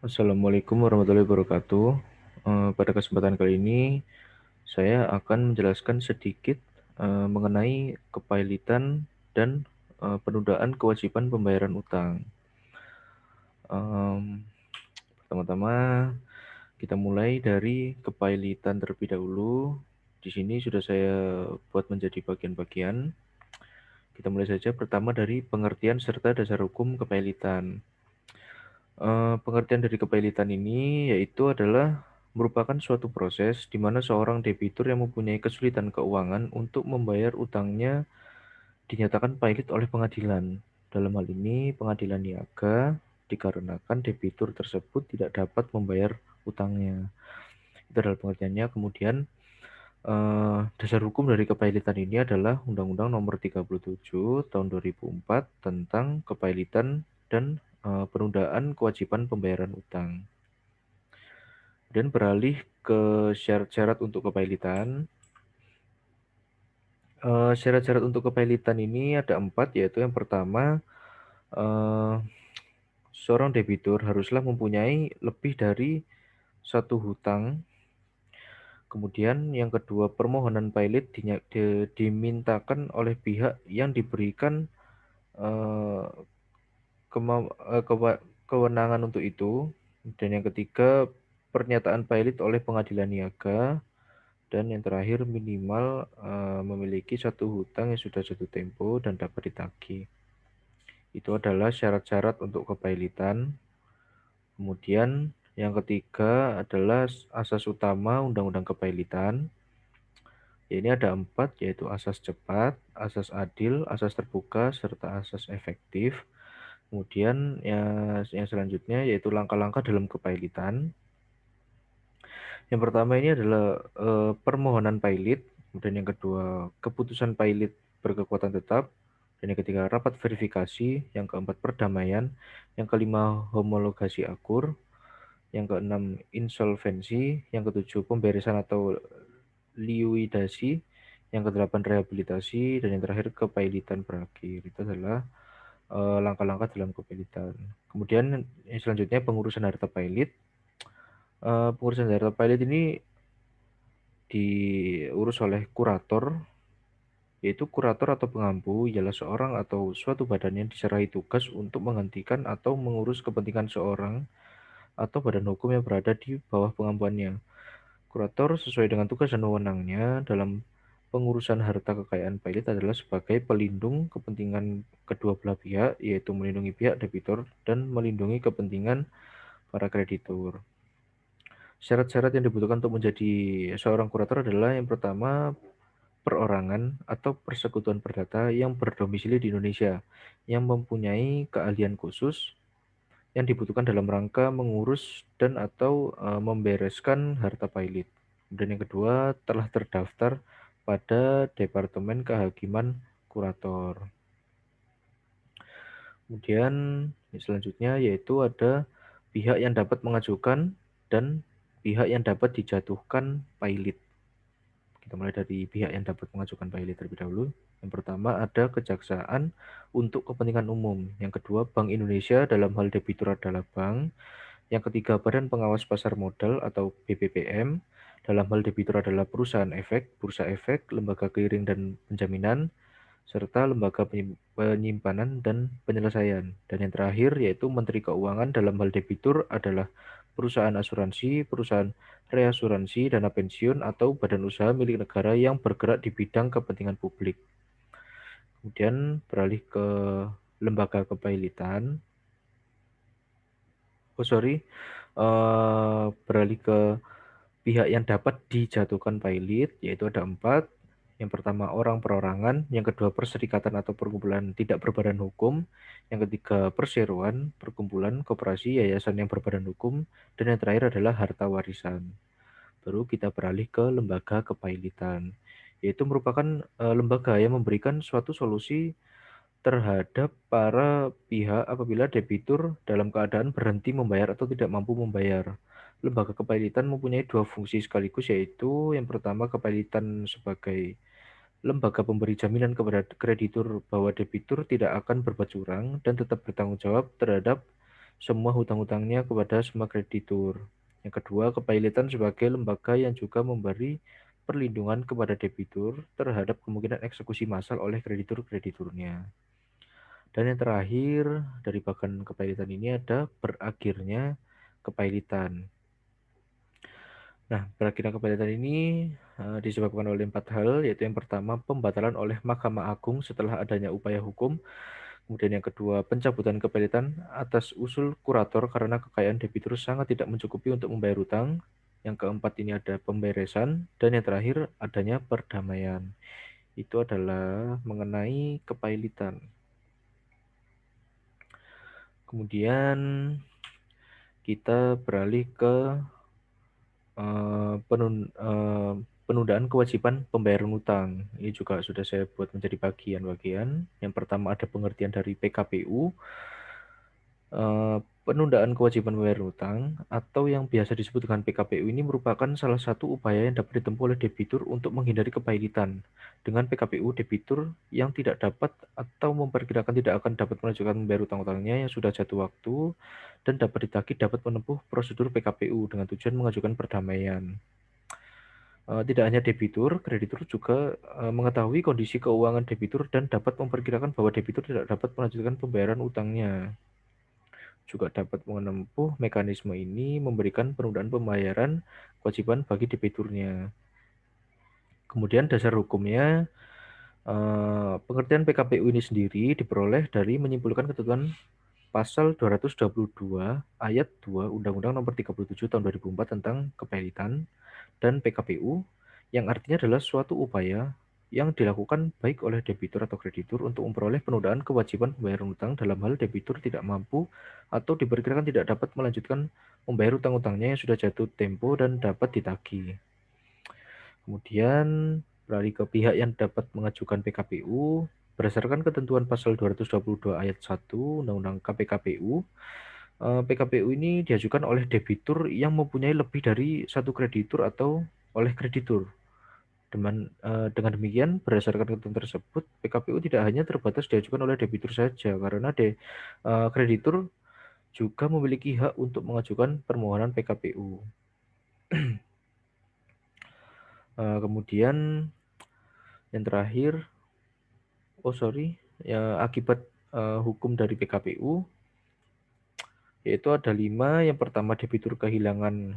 Assalamualaikum warahmatullahi wabarakatuh. Pada kesempatan kali ini, saya akan menjelaskan sedikit mengenai kepailitan dan penundaan kewajiban pembayaran utang. Em, Pertama-tama, kita mulai dari kepailitan terlebih dahulu. Di sini sudah saya buat menjadi bagian-bagian. Kita mulai saja pertama dari pengertian serta dasar hukum kepailitan. Pengertian dari kepailitan ini yaitu adalah merupakan suatu proses di mana seorang debitur yang mempunyai kesulitan keuangan untuk membayar utangnya dinyatakan pailit oleh pengadilan. Dalam hal ini, pengadilan niaga dikarenakan debitur tersebut tidak dapat membayar utangnya. Itu adalah pengertiannya. Kemudian, dasar hukum dari kepailitan ini adalah Undang-Undang Nomor 37 Tahun 2004 tentang kepailitan dan penundaan kewajiban pembayaran utang. Dan beralih ke syarat-syarat untuk kepailitan. Syarat-syarat untuk kepailitan ini ada 4, yaitu yang pertama, eh, seorang debitur haruslah mempunyai lebih dari satu hutang. Kemudian yang kedua, permohonan pailit dimintakan oleh pihak yang diberikan eh, kewenangan untuk itu. Dan yang ketiga, pernyataan pailit oleh pengadilan niaga. Dan yang terakhir, minimal memiliki satu hutang yang sudah jatuh tempo dan dapat ditagih. Itu adalah syarat-syarat untuk kepailitan. Kemudian yang ketiga adalah asas utama Undang-Undang Kepailitan. Ya, ini ada 4, yaitu asas cepat, asas adil, asas terbuka, serta asas efektif. Kemudian yang selanjutnya yaitu langkah-langkah dalam kepailitan. Yang pertama ini adalah permohonan pailit, kemudian yang kedua keputusan pailit berkekuatan tetap, dan yang ketiga rapat verifikasi, yang keempat perdamaian, yang kelima homologasi akur, yang keenam insolvensi, yang ketujuh pemberesan atau liuidasi, yang kedelapan rehabilitasi, dan yang terakhir kepailitan berakhir. Itu adalah langkah-langkah dalam kepailitan. Kemudian yang selanjutnya pengurusan harta pailit. Pengurusan harta pailit ini diurus oleh kurator, yaitu kurator atau pengampu ialah seorang atau suatu badan yang diserai tugas untuk menghentikan atau mengurus kepentingan seorang atau badan hukum yang berada di bawah pengampuannya. Kurator sesuai dengan tugas dan wewenangnya dalam pengurusan harta kekayaan pailit adalah sebagai pelindung kepentingan kedua belah pihak, yaitu melindungi pihak debitur dan melindungi kepentingan para kreditur. Syarat-syarat yang dibutuhkan untuk menjadi seorang kurator adalah yang pertama, perorangan atau persekutuan perdata yang berdomisili di Indonesia, yang mempunyai keahlian khusus yang dibutuhkan dalam rangka mengurus dan atau membereskan harta pailit. Dan yang kedua, telah terdaftar pada Departemen Kehakiman Kurator. Kemudian selanjutnya yaitu ada pihak yang dapat mengajukan dan pihak yang dapat dijatuhkan pailit. Kita mulai dari pihak yang dapat mengajukan pailit terlebih dahulu. Yang pertama ada kejaksaan untuk kepentingan umum. Yang kedua, Bank Indonesia dalam hal debitur adalah bank. Yang ketiga, Badan Pengawas Pasar Modal atau BPPM. Dalam hal debitur adalah perusahaan efek, bursa efek, lembaga clearing dan penjaminan, serta lembaga penyimpanan dan penyelesaian. Dan yang terakhir yaitu Menteri Keuangan dalam hal debitur adalah perusahaan asuransi, perusahaan reasuransi, dana pensiun, atau badan usaha milik negara yang bergerak di bidang kepentingan publik. Kemudian beralih ke lembaga kepailitan. Beralih ke pihak yang dapat dijatuhkan pailit, yaitu ada 4. Yang pertama orang perorangan, yang kedua perserikatan atau perkumpulan tidak berbadan hukum, yang ketiga perseroan, perkumpulan, koperasi, yayasan yang berbadan hukum, dan yang terakhir adalah harta warisan. Baru kita beralih ke lembaga kepailitan, yaitu merupakan lembaga yang memberikan suatu solusi terhadap para pihak apabila debitur dalam keadaan berhenti membayar atau tidak mampu membayar. Lembaga kepailitan mempunyai dua fungsi sekaligus, yaitu yang pertama kepailitan sebagai lembaga pemberi jaminan kepada kreditur bahwa debitur tidak akan berbuat curang dan tetap bertanggung jawab terhadap semua hutang-hutangnya kepada semua kreditur. Yang kedua, kepailitan sebagai lembaga yang juga memberi perlindungan kepada debitur terhadap kemungkinan eksekusi massal oleh kreditur-krediturnya. Dan yang terakhir, dari bagan kepailitan ini ada berakhirnya kepailitan. Nah, berakhirnya kepailitan ini disebabkan oleh 4 hal, yaitu yang pertama, pembatalan oleh Mahkamah Agung setelah adanya upaya hukum. Kemudian yang kedua, pencabutan kepailitan atas usul kurator karena kekayaan debitur sangat tidak mencukupi untuk membayar utang. Yang keempat ini ada pemberesan. Dan yang terakhir, adanya perdamaian. Itu adalah mengenai kepailitan. Kemudian kita beralih ke penundaan kewajiban pembayaran utang. Ini juga sudah saya buat menjadi bagian-bagian. Yang pertama ada pengertian dari PKPU, penundaan kewajiban membayar utang atau yang biasa disebut dengan PKPU ini merupakan salah satu upaya yang dapat ditempuh oleh debitur untuk menghindari kepailitan. Dengan PKPU, debitur yang tidak dapat atau memperkirakan tidak akan dapat menunjukkan membayar utang-utangnya yang sudah jatuh waktu dan dapat ditagih dapat menempuh prosedur PKPU dengan tujuan mengajukan perdamaian. Tidak hanya debitur, kreditur juga mengetahui kondisi keuangan debitur dan dapat memperkirakan bahwa debitur tidak dapat melanjutkan pembayaran utangnya. Juga dapat menempuh mekanisme ini memberikan penundaan pembayaran kewajiban bagi debiturnya. Kemudian dasar hukumnya, pengertian PKPU ini sendiri diperoleh dari menyimpulkan ketentuan Pasal 222 Ayat 2 Undang-Undang Nomor 37 Tahun 2004 tentang kepailitan dan PKPU, yang artinya adalah suatu upaya yang dilakukan baik oleh debitur atau kreditur untuk memperoleh penundaan kewajiban pembayaran utang dalam hal debitur tidak mampu atau diperkirakan tidak dapat melanjutkan membayar utang-utangnya yang sudah jatuh tempo dan dapat ditagih. Kemudian beralih ke pihak yang dapat mengajukan PKPU. Berdasarkan ketentuan pasal 222 ayat 1 Undang-Undang KPKPU, PKPU ini diajukan oleh debitur yang mempunyai lebih dari satu kreditur atau oleh kreditur. Dengan demikian, berdasarkan ketentuan tersebut, PKPU tidak hanya terbatas diajukan oleh debitur saja, karena kreditur juga memiliki hak untuk mengajukan permohonan PKPU. Kemudian yang terakhir, akibat hukum dari PKPU, yaitu ada 5. Yang pertama, debitur kehilangan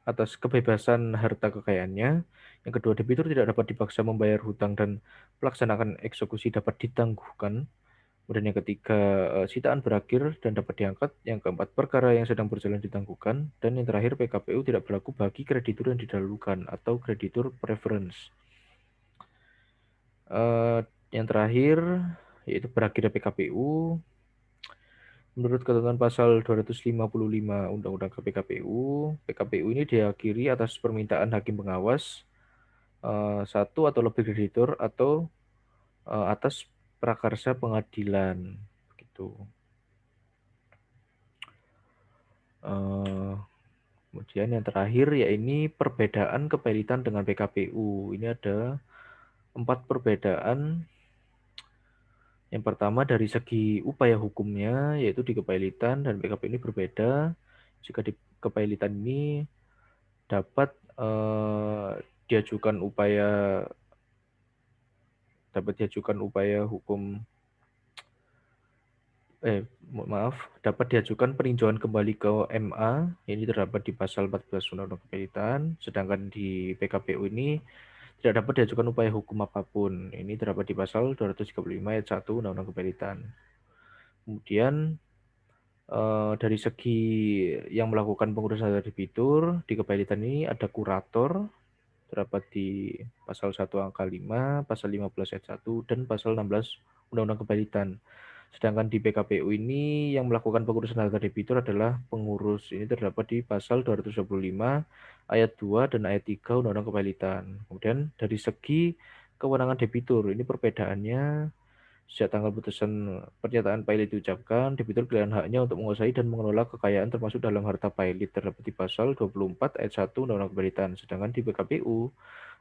atas kebebasan harta kekayaannya. Yang kedua, debitur tidak dapat dipaksa membayar hutang dan pelaksanaan eksekusi dapat ditangguhkan. Kemudian yang ketiga, sitaan berakhir dan dapat diangkat. Yang keempat, perkara yang sedang berjalan ditangguhkan. Dan yang terakhir, PKPU tidak berlaku bagi kreditur yang didahulukan atau kreditur preference. Yang terakhir, yaitu berakhirnya PKPU. Menurut ketentuan pasal 255 Undang-Undang PKPU, PKPU ini diakhiri atas permintaan hakim pengawas, satu atau lebih kreditur atau atas prakarsa pengadilan, begitu. Kemudian yang terakhir ini perbedaan kepailitan dengan PKPU. Ini ada 4 perbedaan. Yang pertama dari segi upaya hukumnya, yaitu di kepailitan dan PKPU ini berbeda. Jika di kepailitan ini dapat diajukan upaya hukum dapat diajukan peninjauan kembali ke MA. Ini terdapat di pasal 14 Undang-Undang Kepailitan. Sedangkan di PKPU ini tidak dapat diajukan upaya hukum apapun. Ini terdapat di pasal 235 ayat 1 Undang-Undang Kepailitan. Kemudian dari segi yang melakukan pengurusan dana debitur di kepailitan ini ada kurator, terdapat di pasal 1 angka 5, pasal 15 ayat 1, dan pasal 16 Undang-Undang Kepailitan. Sedangkan di PKPU ini yang melakukan pengurusan harta debitur adalah pengurus. Ini terdapat di pasal 225 ayat 2 dan ayat 3 Undang-Undang Kepailitan. Kemudian dari segi kewenangan debitur, ini perbedaannya sejak tanggal putusan pernyataan pailit diucapkan, debitur kehilangan haknya untuk menguasai dan mengelola kekayaan termasuk dalam harta pailit terdapat di pasal 24 ayat 1 Undang-Undang Kepailitan. Sedangkan di PKPU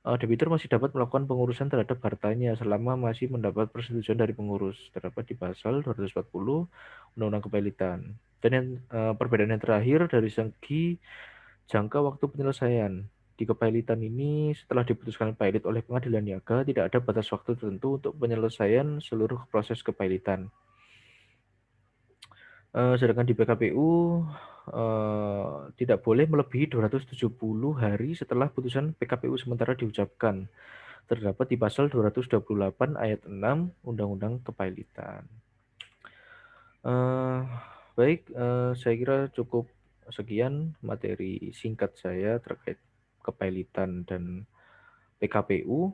Debitur masih dapat melakukan pengurusan terhadap hartanya selama masih mendapat persetujuan dari pengurus, terdapat di pasal 240 Undang-Undang Kepilitan. Dan yang perbedaan yang terakhir dari segi jangka waktu penyelesaian. Di kepilitan ini, setelah diputuskan pailit oleh pengadilan niaga, tidak ada batas waktu tertentu untuk penyelesaian seluruh proses kepilitan. Sedangkan di PKPU tidak boleh melebihi 270 hari setelah putusan PKPU sementara diucapkan. Terdapat di pasal 228 ayat 6 Undang-Undang Kepilitan. Baik, saya kira cukup sekian materi singkat saya terkait kepilitan dan PKPU.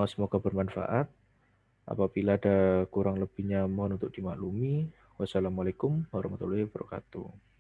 Semoga bermanfaat. Apabila ada kurang lebihnya mohon untuk dimaklumi. Wassalamualaikum warahmatullahi wabarakatuh.